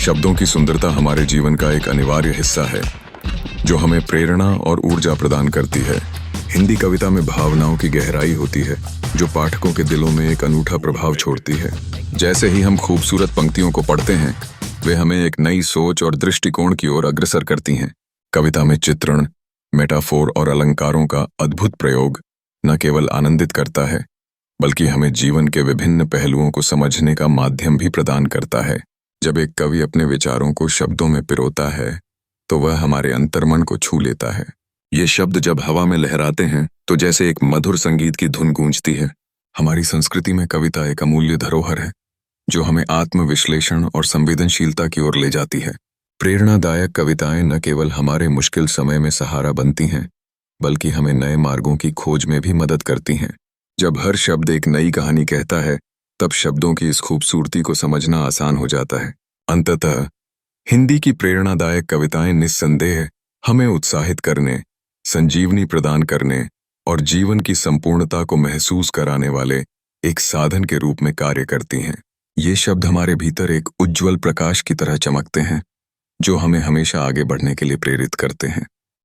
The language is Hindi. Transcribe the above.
शब्दों की सुंदरता हमारे जीवन का एक अनिवार्य हिस्सा है, जो हमें प्रेरणा और ऊर्जा प्रदान करती है। हिंदी कविता में भावनाओं की गहराई होती है, जो पाठकों के दिलों में एक अनूठा प्रभाव छोड़ती है। जैसे ही हम खूबसूरत पंक्तियों को पढ़ते हैं, वे हमें एक नई सोच और दृष्टिकोण की ओर अग्रसर करती हैं। कविता में चित्रण, मेटाफोर और अलंकारों का अद्भुत प्रयोग न केवल आनंदित करता है, बल्कि हमें जीवन के विभिन्न पहलुओं को समझने का माध्यम भी प्रदान करता है। जब एक कवि अपने विचारों को शब्दों में पिरोता है, तो वह हमारे अंतर्मन को छू लेता है। ये शब्द जब हवा में लहराते हैं, तो जैसे एक मधुर संगीत की धुन गूंजती है। हमारी संस्कृति में कविता एक अमूल्य धरोहर है, जो हमें आत्मविश्लेषण और संवेदनशीलता की ओर ले जाती है। प्रेरणादायक कविताएं न केवल हमारे मुश्किल समय में सहारा बनती हैं, बल्कि हमें नए मार्गों की खोज में भी मदद करती हैं। जब हर शब्द एक नई कहानी कहता है, तब शब्दों की इस खूबसूरती को समझना आसान हो जाता है। अंततः हिंदी की प्रेरणादायक कविताएं निस्संदेह हमें उत्साहित करने, संजीवनी प्रदान करने और जीवन की संपूर्णता को महसूस कराने वाले एक साधन के रूप में कार्य करती हैं। ये शब्द हमारे भीतर एक उज्ज्वल प्रकाश की तरह चमकते हैं, जो हमें हमेशा आगे बढ़ने के लिए प्रेरित करते हैं।